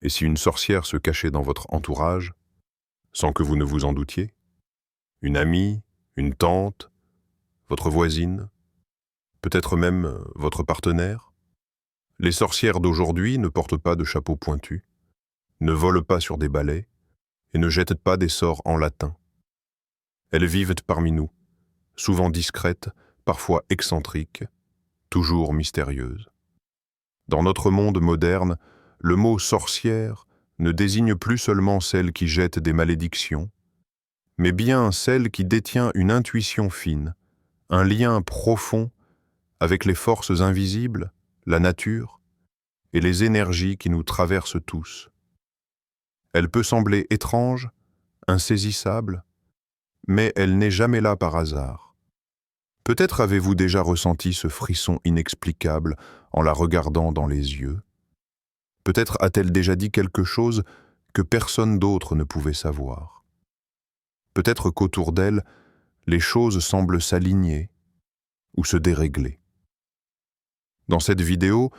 Et si une sorcière se cachait dans votre entourage, sans que vous ne vous en doutiez? Une amie, une tante, votre voisine, peut-être même votre partenaire? Les sorcières d'aujourd'hui ne portent pas de chapeau pointu, ne volent pas sur des balais et ne jettent pas des sorts en latin. Elles vivent parmi nous, souvent discrètes, parfois excentriques, toujours mystérieuses. Dans notre monde moderne, le mot sorcière ne désigne plus seulement celle qui jette des malédictions, mais bien celle qui détient une intuition fine, un lien profond avec les forces invisibles, la nature et les énergies qui nous traversent tous. Elle peut sembler étrange, insaisissable, mais elle n'est jamais là par hasard. Peut-être avez-vous déjà ressenti ce frisson inexplicable en la regardant dans les yeux. Peut-être a-t-elle déjà dit quelque chose que personne d'autre ne pouvait savoir. Peut-être qu'autour d'elle, les choses semblent s'aligner ou se dérégler. Dans cette vidéo,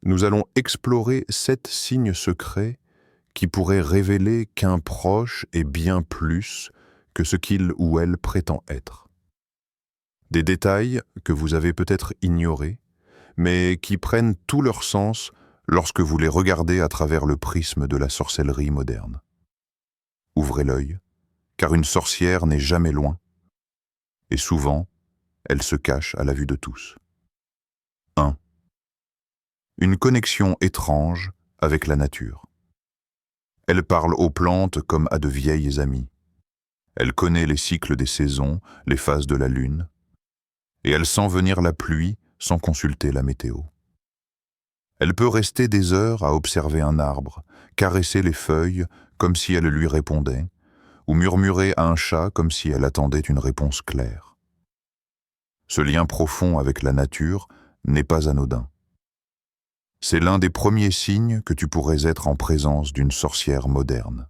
nous allons explorer 7 signes secrets qui pourraient révéler qu'un proche est bien plus que ce qu'il ou elle prétend être. Des détails que vous avez peut-être ignorés, mais qui prennent tout leur sens lorsque vous les regardez à travers le prisme de la sorcellerie moderne. Ouvrez l'œil, car une sorcière n'est jamais loin, et souvent, elle se cache à la vue de tous. 1. Une connexion étrange avec la nature. Elle parle aux plantes comme à de vieilles amies. Elle connaît les cycles des saisons, les phases de la lune, et elle sent venir la pluie sans consulter la météo. Elle peut rester des heures à observer un arbre, caresser les feuilles comme si elles lui répondaient, ou murmurer à un chat comme si elle attendait une réponse claire. Ce lien profond avec la nature n'est pas anodin. C'est l'un des premiers signes que tu pourrais être en présence d'une sorcière moderne.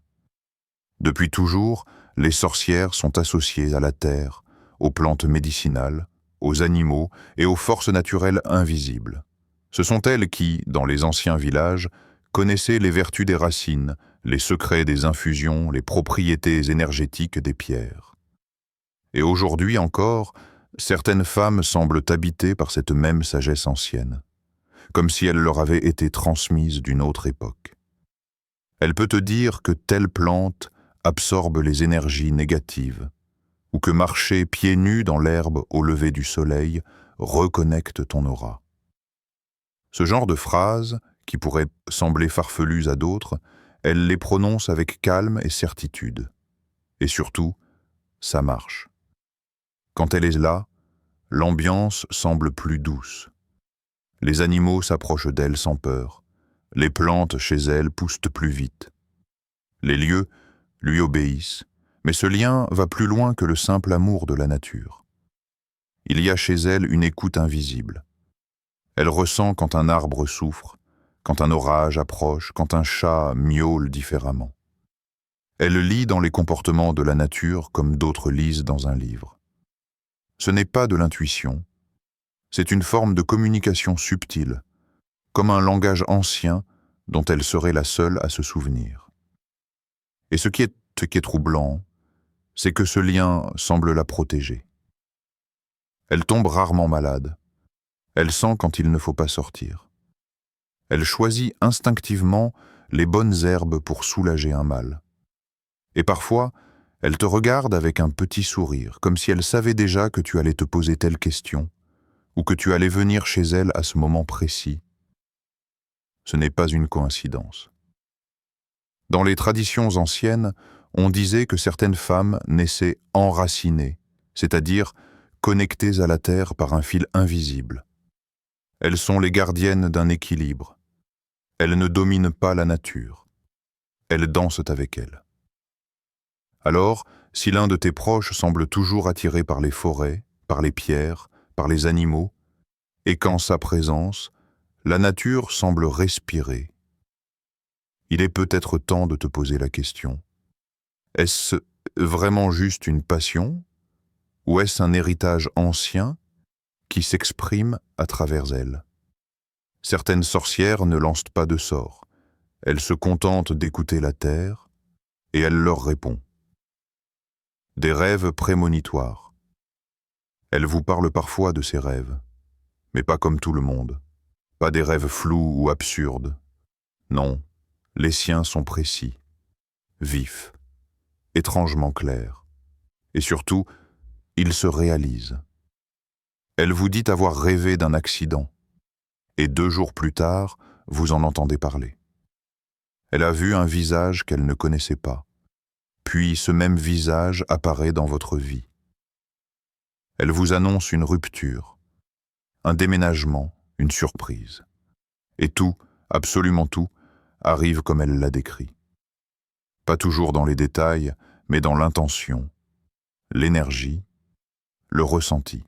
Depuis toujours, les sorcières sont associées à la terre, aux plantes médicinales, aux animaux et aux forces naturelles invisibles. Ce sont elles qui, dans les anciens villages, connaissaient les vertus des racines, les secrets des infusions, les propriétés énergétiques des pierres. Et aujourd'hui encore, certaines femmes semblent habitées par cette même sagesse ancienne, comme si elle leur avait été transmise d'une autre époque. Elle peut te dire que telle plante absorbe les énergies négatives, ou que marcher pieds nus dans l'herbe au lever du soleil reconnecte ton aura. Ce genre de phrases, qui pourraient sembler farfelues à d'autres, elle les prononce avec calme et certitude. Et surtout, ça marche. Quand elle est là, l'ambiance semble plus douce. Les animaux s'approchent d'elle sans peur. Les plantes chez elle poussent plus vite. Les lieux lui obéissent, mais ce lien va plus loin que le simple amour de la nature. Il y a chez elle une écoute invisible. Elle ressent quand un arbre souffre, quand un orage approche, quand un chat miaule différemment. Elle lit dans les comportements de la nature comme d'autres lisent dans un livre. Ce n'est pas de l'intuition, c'est une forme de communication subtile, comme un langage ancien dont elle serait la seule à se souvenir. Et ce qui est troublant, c'est que ce lien semble la protéger. Elle tombe rarement malade. Elle sent quand il ne faut pas sortir. Elle choisit instinctivement les bonnes herbes pour soulager un mal. Et parfois, elle te regarde avec un petit sourire, comme si elle savait déjà que tu allais te poser telle question, ou que tu allais venir chez elle à ce moment précis. Ce n'est pas une coïncidence. Dans les traditions anciennes, on disait que certaines femmes naissaient enracinées, c'est-à-dire connectées à la terre par un fil invisible. Elles sont les gardiennes d'un équilibre. Elles ne dominent pas la nature. Elles dansent avec elle. Alors, si l'un de tes proches semble toujours attiré par les forêts, par les pierres, par les animaux, et qu'en sa présence, la nature semble respirer, il est peut-être temps de te poser la question. Est-ce vraiment juste une passion, ou est-ce un héritage ancien qui s'exprime à travers elle? Certaines sorcières ne lancent pas de sorts. Elle se contente d'écouter la terre, et elle leur répond. Des rêves prémonitoires. Elle vous parle parfois de ses rêves, mais pas comme tout le monde. Pas des rêves flous ou absurdes. Non, les siens sont précis, vifs, étrangement clairs. Et surtout, ils se réalisent. Elle vous dit avoir rêvé d'un accident, et 2 jours plus tard, vous en entendez parler. Elle a vu un visage qu'elle ne connaissait pas, puis ce même visage apparaît dans votre vie. Elle vous annonce une rupture, un déménagement, une surprise. Et tout, absolument tout, arrive comme elle l'a décrit. Pas toujours dans les détails, mais dans l'intention, l'énergie, le ressenti.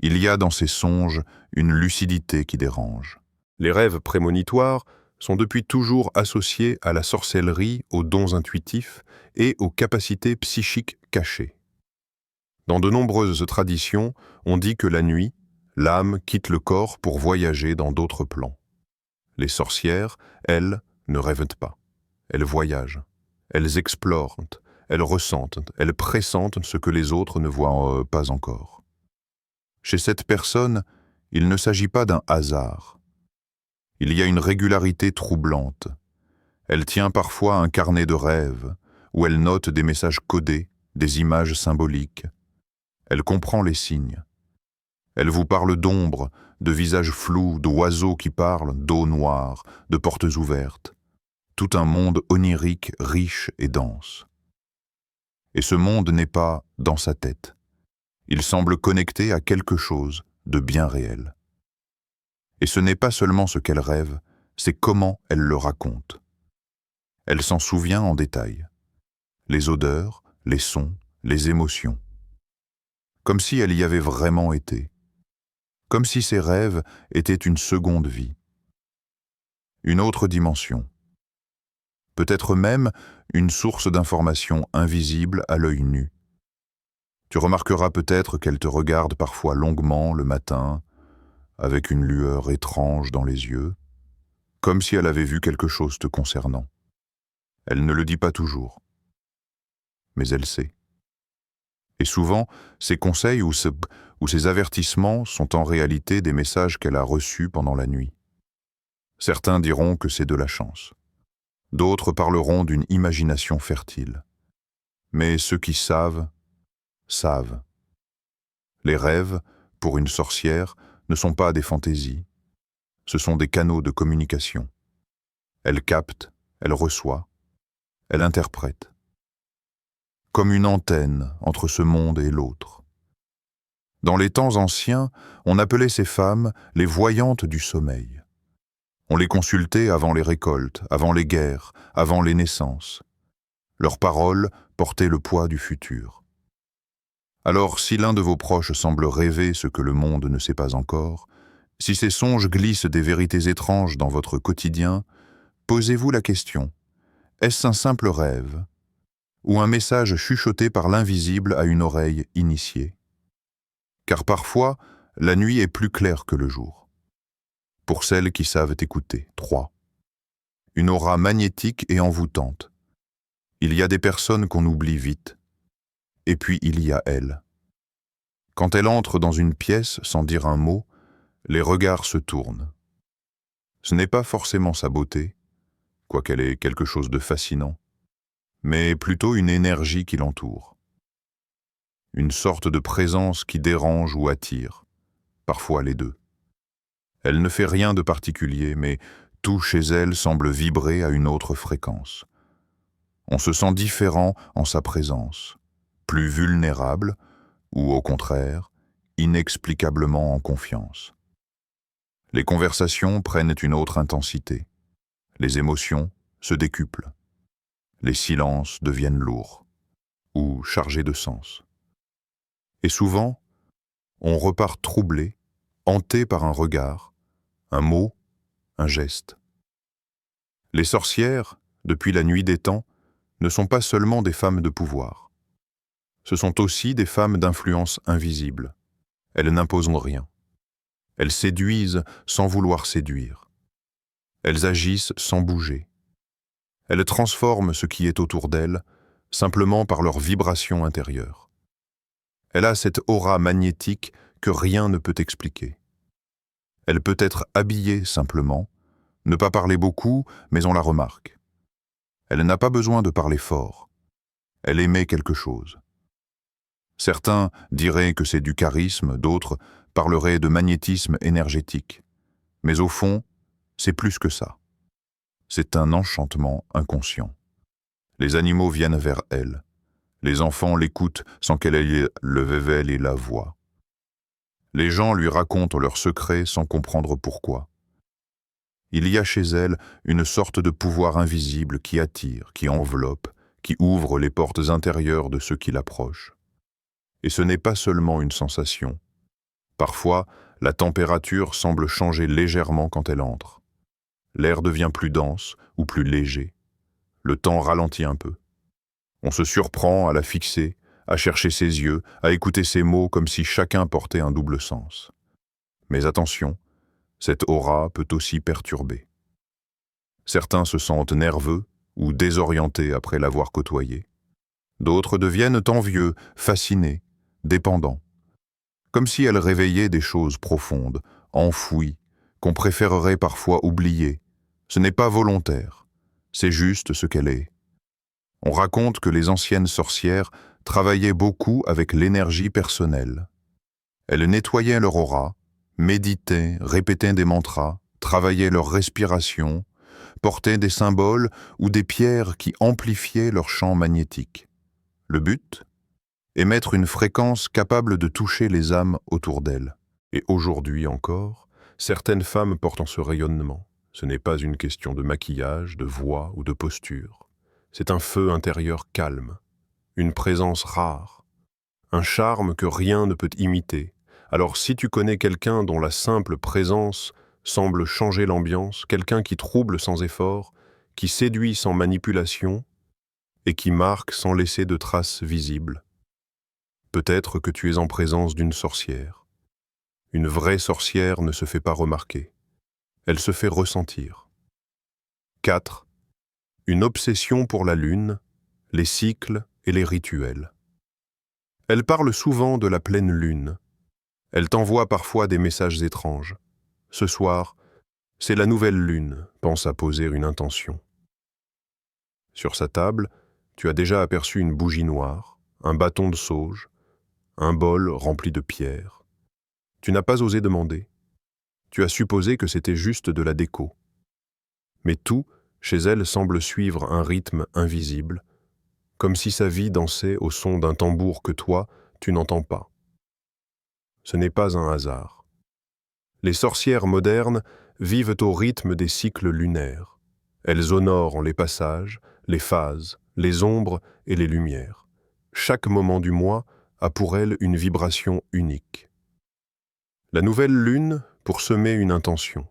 Il y a dans ces songes une lucidité qui dérange. Les rêves prémonitoires sont depuis toujours associés à la sorcellerie, aux dons intuitifs et aux capacités psychiques cachées. Dans de nombreuses traditions, on dit que la nuit, l'âme quitte le corps pour voyager dans d'autres plans. Les sorcières, elles, ne rêvent pas. Elles voyagent. Elles explorent, elles ressentent, elles pressentent ce que les autres ne voient pas encore. Chez cette personne, il ne s'agit pas d'un hasard. Il y a une régularité troublante. Elle tient parfois un carnet de rêves, où elle note des messages codés, des images symboliques. Elle comprend les signes. Elle vous parle d'ombres, de visages flous, d'oiseaux qui parlent, d'eau noire, de portes ouvertes. Tout un monde onirique, riche et dense. Et ce monde n'est pas dans sa tête. Il semble connecté à quelque chose de bien réel. Et ce n'est pas seulement ce qu'elle rêve, c'est comment elle le raconte. Elle s'en souvient en détail. Les odeurs, les sons, les émotions. Comme si elle y avait vraiment été. Comme si ses rêves étaient une seconde vie. Une autre dimension. Peut-être même une source d'information invisible à l'œil nu. Tu remarqueras peut-être qu'elle te regarde parfois longuement le matin, avec une lueur étrange dans les yeux, comme si elle avait vu quelque chose te concernant. Elle ne le dit pas toujours, mais elle sait. Et souvent, ses conseils ou ses avertissements sont en réalité des messages qu'elle a reçus pendant la nuit. Certains diront que c'est de la chance. D'autres parleront d'une imagination fertile. Mais ceux qui savent, savent. Les rêves, pour une sorcière, ne sont pas des fantaisies. Ce sont des canaux de communication. Elle capte, elle reçoit, elle interprète. Comme une antenne entre ce monde et l'autre. Dans les temps anciens, on appelait ces femmes les voyantes du sommeil. On les consultait avant les récoltes, avant les guerres, avant les naissances. Leurs paroles portaient le poids du futur. Alors, si l'un de vos proches semble rêver ce que le monde ne sait pas encore, si ces songes glissent des vérités étranges dans votre quotidien, posez-vous la question, est-ce un simple rêve ou un message chuchoté par l'invisible à une oreille initiée? Car parfois, la nuit est plus claire que le jour. Pour celles qui savent écouter. 3. Une aura magnétique et envoûtante. Il y a des personnes qu'on oublie vite. Et puis il y a elle. Quand elle entre dans une pièce sans dire un mot, les regards se tournent. Ce n'est pas forcément sa beauté, quoiqu'elle ait quelque chose de fascinant, mais plutôt une énergie qui l'entoure. Une sorte de présence qui dérange ou attire, parfois les deux. Elle ne fait rien de particulier, mais tout chez elle semble vibrer à une autre fréquence. On se sent différent en sa présence, plus vulnérable, ou au contraire, inexplicablement en confiance. Les conversations prennent une autre intensité. Les émotions se décuplent. Les silences deviennent lourds, ou chargés de sens. Et souvent, on repart troublé, hanté par un regard, un mot, un geste. Les sorcières, depuis la nuit des temps, ne sont pas seulement des femmes de pouvoir. Ce sont aussi des femmes d'influence invisible. Elles n'imposent rien. Elles séduisent sans vouloir séduire. Elles agissent sans bouger. Elles transforment ce qui est autour d'elles simplement par leur vibration intérieure. Elle a cette aura magnétique que rien ne peut expliquer. Elle peut être habillée simplement, ne pas parler beaucoup, mais on la remarque. Elle n'a pas besoin de parler fort. Elle émet quelque chose. Certains diraient que c'est du charisme, d'autres parleraient de magnétisme énergétique. Mais au fond, c'est plus que ça. C'est un enchantement inconscient. Les animaux viennent vers elle. Les enfants l'écoutent sans qu'elle ait le vével et la voix. Les gens lui racontent leurs secrets sans comprendre pourquoi. Il y a chez elle une sorte de pouvoir invisible qui attire, qui enveloppe, qui ouvre les portes intérieures de ceux qui l'approchent. Et ce n'est pas seulement une sensation. Parfois, la température semble changer légèrement quand elle entre. L'air devient plus dense ou plus léger. Le temps ralentit un peu. On se surprend à la fixer, à chercher ses yeux, à écouter ses mots comme si chacun portait un double sens. Mais attention, cette aura peut aussi perturber. Certains se sentent nerveux ou désorientés après l'avoir côtoyée. D'autres deviennent envieux, fascinés, dépendants. Comme si elle réveillait des choses profondes, enfouies, qu'on préférerait parfois oublier. Ce n'est pas volontaire, c'est juste ce qu'elle est. On raconte que les anciennes sorcières travaillaient beaucoup avec l'énergie personnelle. Elles nettoyaient leur aura, méditaient, répétaient des mantras, travaillaient leur respiration, portaient des symboles ou des pierres qui amplifiaient leur champ magnétique. Le but ? Émettre une fréquence capable de toucher les âmes autour d'elles. Et aujourd'hui encore, certaines femmes portent en ce rayonnement. Ce n'est pas une question de maquillage, de voix ou de posture. C'est un feu intérieur calme, une présence rare, un charme que rien ne peut imiter. Alors si tu connais quelqu'un dont la simple présence semble changer l'ambiance, quelqu'un qui trouble sans effort, qui séduit sans manipulation et qui marque sans laisser de traces visibles, peut-être que tu es en présence d'une sorcière. Une vraie sorcière ne se fait pas remarquer. Elle se fait ressentir. 4. Une obsession pour la lune, les cycles et les rituels. Elle parle souvent de la pleine lune. Elle t'envoie parfois des messages étranges. Ce soir, c'est la nouvelle lune, pense à poser une intention. Sur sa table, tu as déjà aperçu une bougie noire, un bâton de sauge, un bol rempli de pierres. Tu n'as pas osé demander. Tu as supposé que c'était juste de la déco. Mais tout, chez elle, semble suivre un rythme invisible, comme si sa vie dansait au son d'un tambour que toi, tu n'entends pas. Ce n'est pas un hasard. Les sorcières modernes vivent au rythme des cycles lunaires. Elles honorent les passages, les phases, les ombres et les lumières. Chaque moment du mois a pour elles une vibration unique. La nouvelle lune pour semer une intention.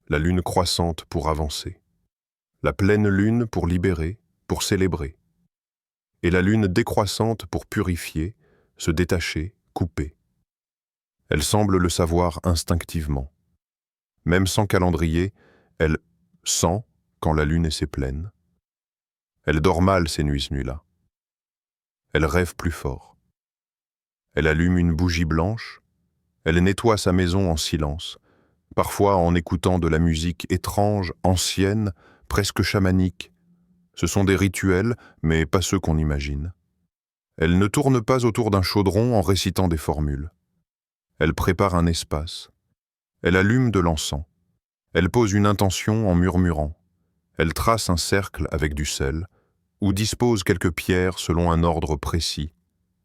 La lune croissante pour avancer. La pleine lune pour libérer, pour célébrer. Et la lune décroissante pour purifier, se détacher, couper. Elle semble le savoir instinctivement. Même sans calendrier, elle sent quand la lune est ses pleines. Elle dort mal ces nuits-là. Elle rêve plus fort. Elle allume une bougie blanche. Elle nettoie sa maison en silence, parfois en écoutant de la musique étrange, ancienne, presque chamanique. Ce sont des rituels, mais pas ceux qu'on imagine. Elle ne tourne pas autour d'un chaudron en récitant des formules. Elle prépare un espace. Elle allume de l'encens. Elle pose une intention en murmurant. Elle trace un cercle avec du sel, ou dispose quelques pierres selon un ordre précis.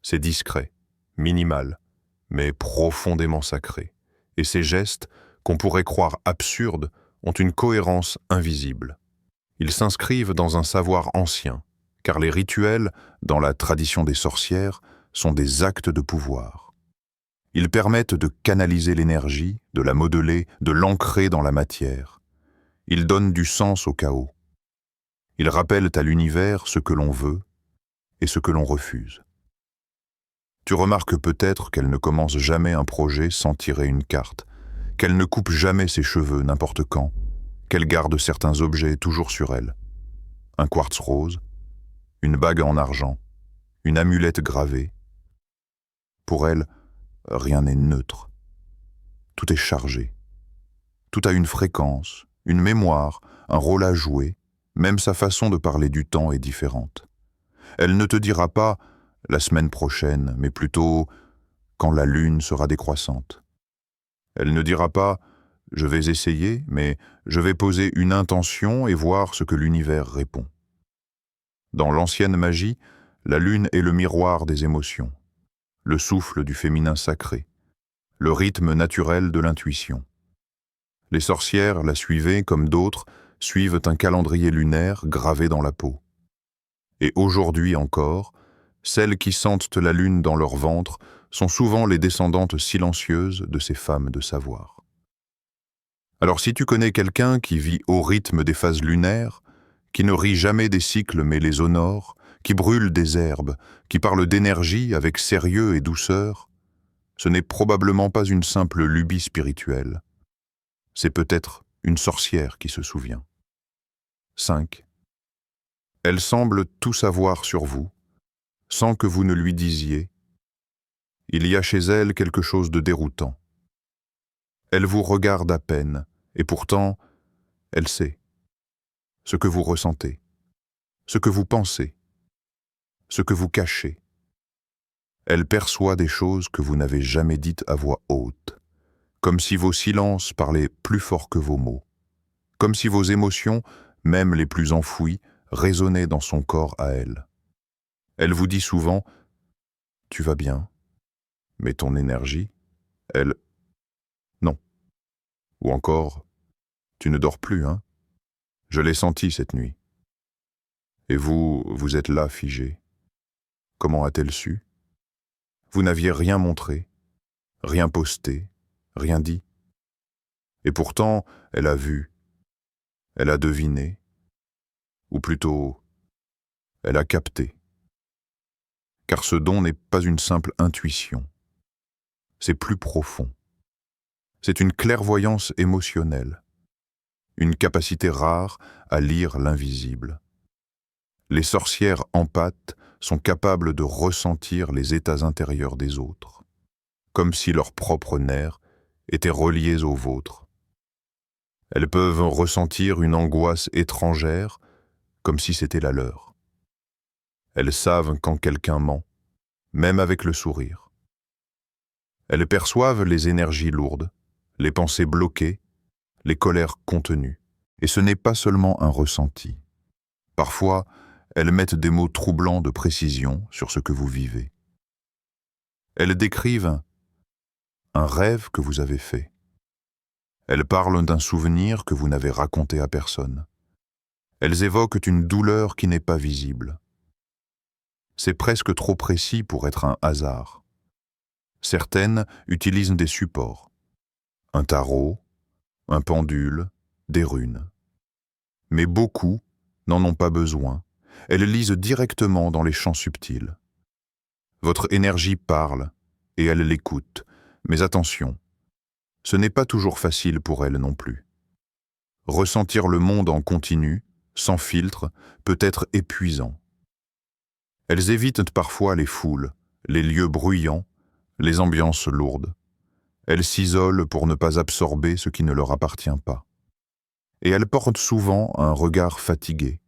C'est discret, minimal, mais profondément sacré. Et ces gestes, qu'on pourrait croire absurdes, ont une cohérence invisible. Ils s'inscrivent dans un savoir ancien, car les rituels, dans la tradition des sorcières, sont des actes de pouvoir. Ils permettent de canaliser l'énergie, de la modeler, de l'ancrer dans la matière. Ils donnent du sens au chaos. Ils rappellent à l'univers ce que l'on veut et ce que l'on refuse. Tu remarques peut-être qu'elle ne commence jamais un projet sans tirer une carte, qu'elle ne coupe jamais ses cheveux n'importe quand, qu'elle garde certains objets toujours sur elle. Un quartz rose, une bague en argent, une amulette gravée. Pour elle, rien n'est neutre. Tout est chargé. Tout a une fréquence, une mémoire, un rôle à jouer, même sa façon de parler du temps est différente. Elle ne te dira pas « la semaine prochaine », mais plutôt « quand la lune sera décroissante ». Elle ne dira pas « je vais essayer », mais « je vais poser une intention et voir ce que l'univers répond ». Dans l'ancienne magie, la lune est le miroir des émotions, le souffle du féminin sacré, le rythme naturel de l'intuition. Les sorcières la suivaient, comme d'autres, suivent un calendrier lunaire gravé dans la peau. Et aujourd'hui encore, celles qui sentent la lune dans leur ventre sont souvent les descendantes silencieuses de ces femmes de savoir. Alors si tu connais quelqu'un qui vit au rythme des phases lunaires, qui ne rit jamais des cycles mais les honore, qui brûle des herbes, qui parle d'énergie avec sérieux et douceur, ce n'est probablement pas une simple lubie spirituelle. C'est peut-être une sorcière qui se souvient. 5. Elle semble tout savoir sur vous, sans que vous ne lui disiez. Il y a chez elle quelque chose de déroutant. Elle vous regarde à peine, et pourtant, elle sait ce que vous ressentez, ce que vous pensez, ce que vous cachez. Elle perçoit des choses que vous n'avez jamais dites à voix haute, comme si vos silences parlaient plus fort que vos mots, comme si vos émotions, même les plus enfouies, résonnaient dans son corps à elle. Elle vous dit souvent « tu vas bien », mais ton énergie, elle « non ». Ou encore « tu ne dors plus, hein ? Je l'ai senti cette nuit. » Et vous, vous êtes là figé. Comment a-t-elle su ? Vous n'aviez rien montré, rien posté, rien dit. Et pourtant, elle a vu, elle a deviné, ou plutôt, elle a capté. Car ce don n'est pas une simple intuition, c'est plus profond. C'est une clairvoyance émotionnelle, une capacité rare à lire l'invisible. Les sorcières empathes sont capables de ressentir les états intérieurs des autres, comme si leurs propres nerfs étaient reliés aux vôtres. Elles peuvent ressentir une angoisse étrangère, comme si c'était la leur. Elles savent quand quelqu'un ment, même avec le sourire. Elles perçoivent les énergies lourdes, les pensées bloquées, les colères contenues. Et ce n'est pas seulement un ressenti. Parfois, elles mettent des mots troublants de précision sur ce que vous vivez. Elles décrivent un rêve que vous avez fait. Elles parlent d'un souvenir que vous n'avez raconté à personne. Elles évoquent une douleur qui n'est pas visible. C'est presque trop précis pour être un hasard. Certaines utilisent des supports. Un tarot, un pendule, des runes. Mais beaucoup n'en ont pas besoin. Elles lisent directement dans les champs subtils. Votre énergie parle et elle l'écoute. Mais attention, ce n'est pas toujours facile pour elles non plus. Ressentir le monde en continu, sans filtre, peut être épuisant. Elles évitent parfois les foules, les lieux bruyants, les ambiances lourdes. Elles s'isolent pour ne pas absorber ce qui ne leur appartient pas. Et elles portent souvent un regard fatigué,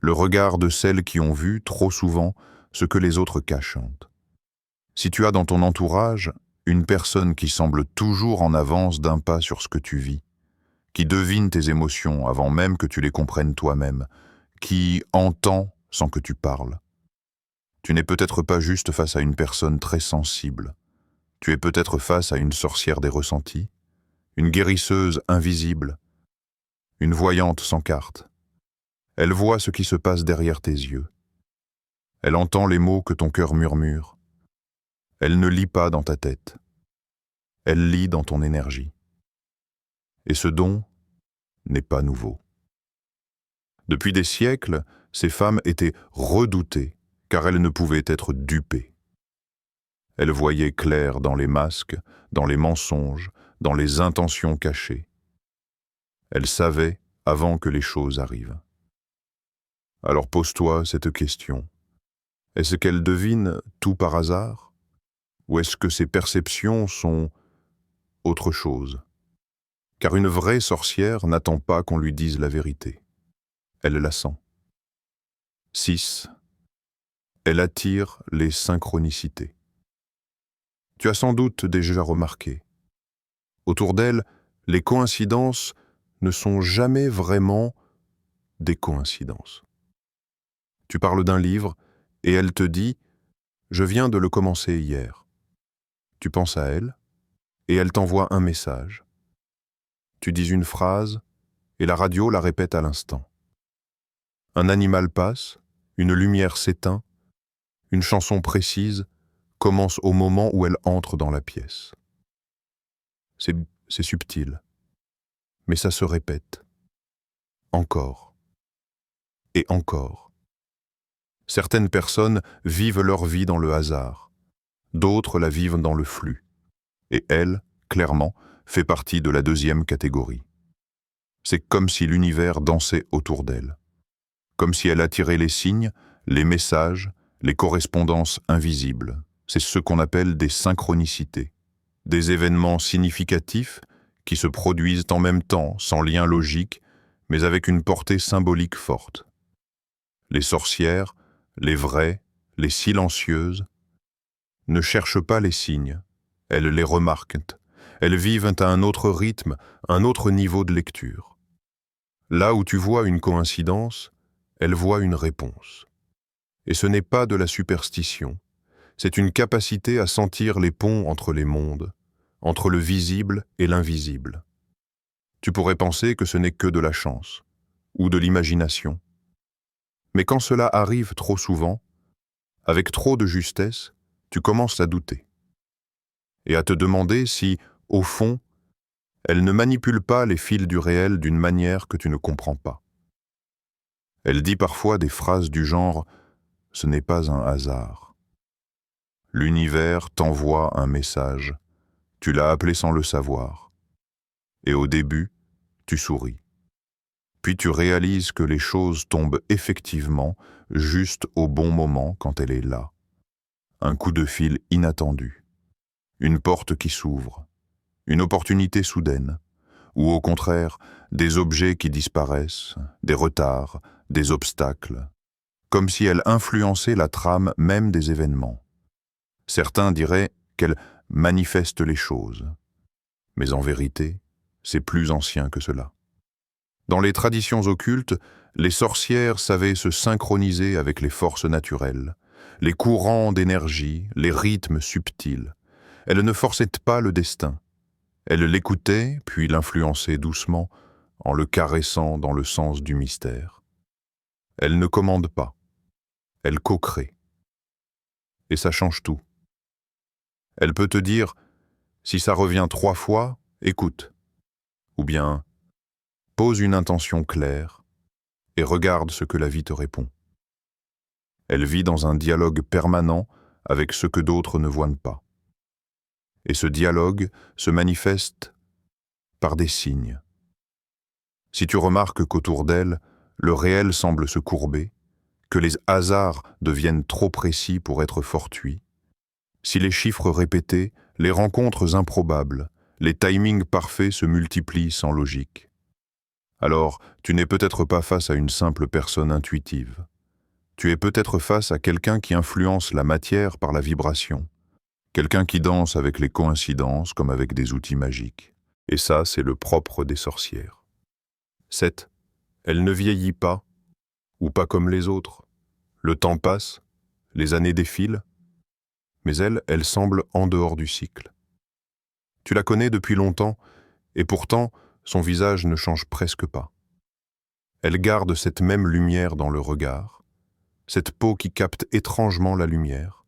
le regard de celles qui ont vu, trop souvent, ce que les autres cachent. Si tu as dans ton entourage une personne qui semble toujours en avance d'un pas sur ce que tu vis, qui devine tes émotions avant même que tu les comprennes toi-même, qui entend sans que tu parles, tu n'es peut-être pas juste face à une personne très sensible. Tu es peut-être face à une sorcière des ressentis, une guérisseuse invisible, une voyante sans carte. Elle voit ce qui se passe derrière tes yeux. Elle entend les mots que ton cœur murmure. Elle ne lit pas dans ta tête. Elle lit dans ton énergie. Et ce don n'est pas nouveau. Depuis des siècles, ces femmes étaient redoutées, car elles ne pouvaient être dupées. Elles voyaient clair dans les masques, dans les mensonges, dans les intentions cachées. Elles savaient avant que les choses arrivent. Alors pose-toi cette question. Est-ce qu'elle devine tout par hasard? Ou est-ce que ses perceptions sont autre chose? Car une vraie sorcière n'attend pas qu'on lui dise la vérité. Elle la sent. 6. Elle attire les synchronicités. Tu as sans doute déjà remarqué. Autour d'elle, les coïncidences ne sont jamais vraiment des coïncidences. Tu parles d'un livre et elle te dit « Je viens de le commencer hier ». Tu penses à elle et elle t'envoie un message. Tu dis une phrase et la radio la répète à l'instant. Un animal passe, une lumière s'éteint, une chanson précise commence au moment où elle entre dans la pièce. C'est subtil, mais ça se répète. Encore. Et encore. Certaines personnes vivent leur vie dans le hasard, d'autres la vivent dans le flux. Et elle, clairement, fait partie de la deuxième catégorie. C'est comme si l'univers dansait autour d'elle. Comme si elle attirait les signes, les messages, les correspondances invisibles. C'est ce qu'on appelle des synchronicités. Des événements significatifs qui se produisent en même temps, sans lien logique, mais avec une portée symbolique forte. Les sorcières, les vraies, les silencieuses, ne cherchent pas les signes, elles les remarquent. Elles vivent à un autre rythme, un autre niveau de lecture. Là où tu vois une coïncidence, elles voient une réponse. Et ce n'est pas de la superstition, c'est une capacité à sentir les ponts entre les mondes, entre le visible et l'invisible. Tu pourrais penser que ce n'est que de la chance, ou de l'imagination. Mais quand cela arrive trop souvent, avec trop de justesse, tu commences à douter. Et à te demander si, au fond, elle ne manipule pas les fils du réel d'une manière que tu ne comprends pas. Elle dit parfois des phrases du genre « ce n'est pas un hasard ». L'univers t'envoie un message, tu l'as appelé sans le savoir. Et au début, tu souris. Puis tu réalises que les choses tombent effectivement juste au bon moment quand elle est là. Un coup de fil inattendu, une porte qui s'ouvre, une opportunité soudaine, ou au contraire, des objets qui disparaissent, des retards, des obstacles, comme si elle influençait la trame même des événements. Certains diraient qu'elle manifeste les choses, mais en vérité, c'est plus ancien que cela. Dans les traditions occultes, les sorcières savaient se synchroniser avec les forces naturelles, les courants d'énergie, les rythmes subtils. Elles ne forçaient pas le destin. Elles l'écoutaient, puis l'influençaient doucement, en le caressant dans le sens du mystère. Elles ne commandent pas. Elles co-créent. Et ça change tout. Elle peut te dire, si ça revient 3 fois, écoute. Ou bien, pose une intention claire et regarde ce que la vie te répond. Elle vit dans un dialogue permanent avec ce que d'autres ne voient pas. Et ce dialogue se manifeste par des signes. Si tu remarques qu'autour d'elle, le réel semble se courber, que les hasards deviennent trop précis pour être fortuits, si les chiffres répétés, les rencontres improbables, les timings parfaits se multiplient sans logique, alors tu n'es peut-être pas face à une simple personne intuitive. Tu es peut-être face à quelqu'un qui influence la matière par la vibration, quelqu'un qui danse avec les coïncidences comme avec des outils magiques. Et ça, c'est le propre des sorcières. 7. Elle ne vieillit pas, ou pas comme les autres. Le temps passe, les années défilent, mais elle semble en dehors du cycle. Tu la connais depuis longtemps, et pourtant, son visage ne change presque pas. Elle garde cette même lumière dans le regard, cette peau qui capte étrangement la lumière,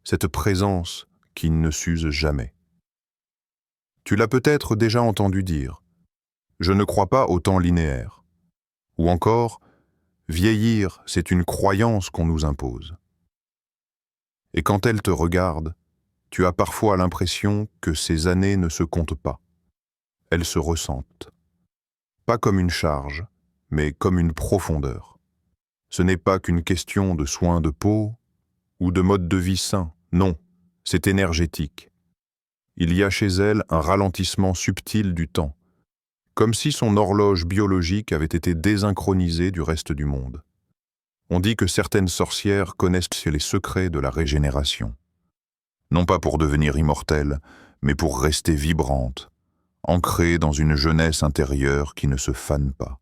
cette présence qui ne s'use jamais. Tu l'as peut-être déjà entendu dire « Je ne crois pas au temps linéaire » ou encore « Vieillir, c'est une croyance qu'on nous impose ». Et quand elle te regarde, tu as parfois l'impression que ces années ne se comptent pas. Elles se ressentent. Pas comme une charge, mais comme une profondeur. Ce n'est pas qu'une question de soins de peau ou de mode de vie sain, non, c'est énergétique. Il y a chez elle un ralentissement subtil du temps, comme si son horloge biologique avait été désynchronisée du reste du monde. On dit que certaines sorcières connaissent les secrets de la régénération. Non pas pour devenir immortelles, mais pour rester vibrantes, ancrées dans une jeunesse intérieure qui ne se fane pas.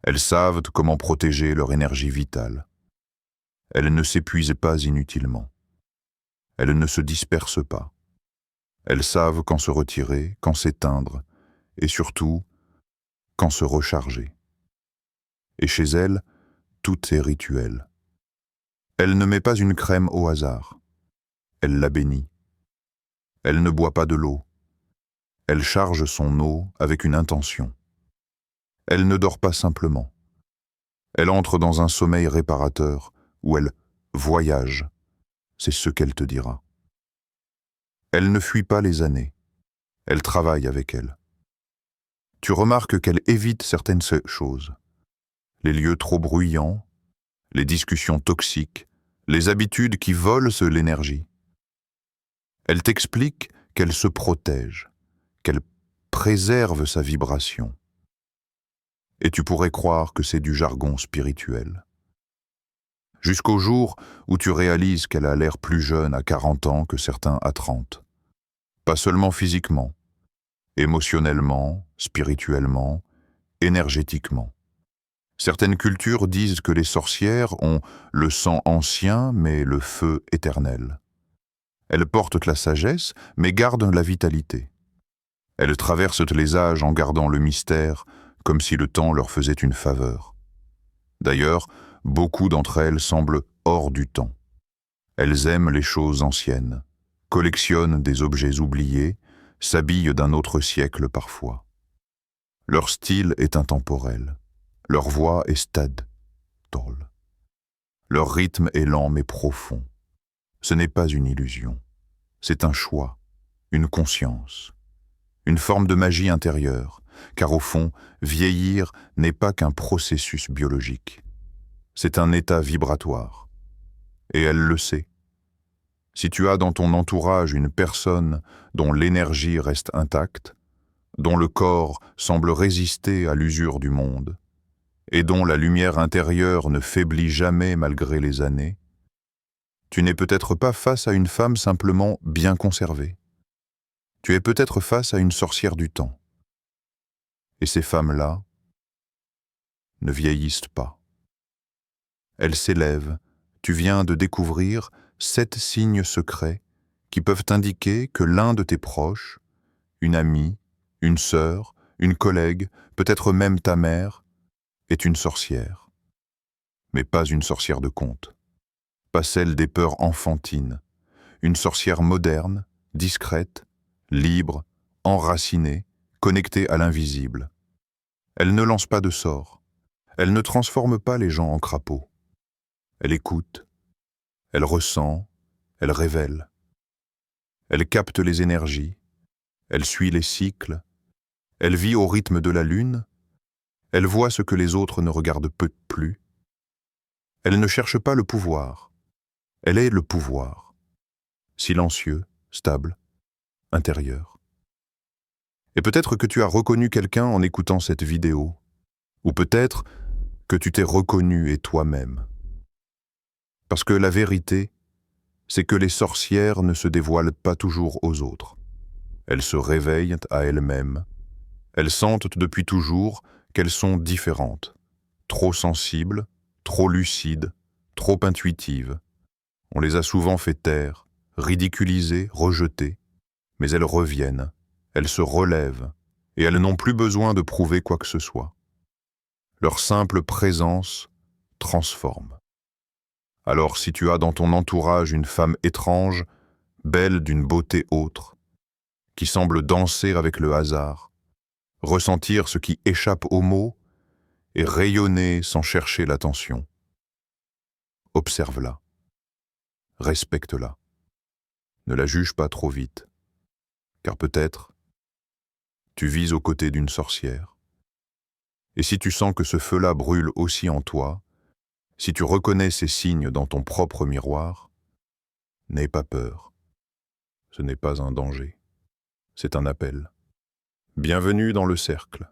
Elles savent comment protéger leur énergie vitale. Elles ne s'épuisent pas inutilement. Elles ne se dispersent pas. Elles savent quand se retirer, quand s'éteindre, et surtout, quand se recharger. Et chez elles, tout est rituel. Elle ne met pas une crème au hasard. Elle la bénit. Elle ne boit pas de l'eau. Elle charge son eau avec une intention. Elle ne dort pas simplement. Elle entre dans un sommeil réparateur où elle voyage. C'est ce qu'elle te dira. Elle ne fuit pas les années. Elle travaille avec elles. Tu remarques qu'elle évite certaines choses. Les lieux trop bruyants, les discussions toxiques, les habitudes qui volent l'énergie. Elle t'explique qu'elle se protège, qu'elle préserve sa vibration. Et tu pourrais croire que c'est du jargon spirituel. Jusqu'au jour où tu réalises qu'elle a l'air plus jeune à 40 ans que certains à 30. Pas seulement physiquement, émotionnellement, spirituellement, énergétiquement. Certaines cultures disent que les sorcières ont le sang ancien mais le feu éternel. Elles portent la sagesse mais gardent la vitalité. Elles traversent les âges en gardant le mystère comme si le temps leur faisait une faveur. D'ailleurs, beaucoup d'entre elles semblent hors du temps. Elles aiment les choses anciennes, collectionnent des objets oubliés, s'habillent d'un autre siècle parfois. Leur style est intemporel. Leur voix est stade, drôle. Leur rythme est lent mais profond. Ce n'est pas une illusion. C'est un choix, une conscience, une forme de magie intérieure, car au fond, vieillir n'est pas qu'un processus biologique. C'est un état vibratoire. Et elle le sait. Si tu as dans ton entourage une personne dont l'énergie reste intacte, dont le corps semble résister à l'usure du monde, et dont la lumière intérieure ne faiblit jamais malgré les années, tu n'es peut-être pas face à une femme simplement bien conservée. Tu es peut-être face à une sorcière du temps. Et ces femmes-là ne vieillissent pas. Elles s'élèvent. Tu viens de découvrir 7 signes secrets qui peuvent indiquer que l'un de tes proches, une amie, une sœur, une collègue, peut-être même ta mère, est une sorcière. Mais pas une sorcière de conte. Pas celle des peurs enfantines. Une sorcière moderne, discrète, libre, enracinée, connectée à l'invisible. Elle ne lance pas de sorts. Elle ne transforme pas les gens en crapauds. Elle écoute, elle ressent, elle révèle. Elle capte les énergies, elle suit les cycles, elle vit au rythme de la lune, elle voit ce que les autres ne regardent plus. Elle ne cherche pas le pouvoir, elle est le pouvoir. Silencieux, stable, intérieur. Et peut-être que tu as reconnu quelqu'un en écoutant cette vidéo, ou peut-être que tu t'es reconnu et toi-même. Parce que la vérité, c'est que les sorcières ne se dévoilent pas toujours aux autres. Elles se réveillent à elles-mêmes. Elles sentent depuis toujours qu'elles sont différentes, trop sensibles, trop lucides, trop intuitives. On les a souvent fait taire, ridiculiser, rejeter, mais elles reviennent, elles se relèvent, et elles n'ont plus besoin de prouver quoi que ce soit. Leur simple présence transforme. Alors si tu as dans ton entourage une femme étrange, belle d'une beauté autre, qui semble danser avec le hasard, ressentir ce qui échappe aux mots et rayonner sans chercher l'attention, observe-la, respecte-la, ne la juge pas trop vite, car peut-être tu vis aux côtés d'une sorcière. Et si tu sens que ce feu-là brûle aussi en toi, si tu reconnais ces signes dans ton propre miroir, n'aie pas peur. Ce n'est pas un danger, c'est un appel. Bienvenue dans le cercle.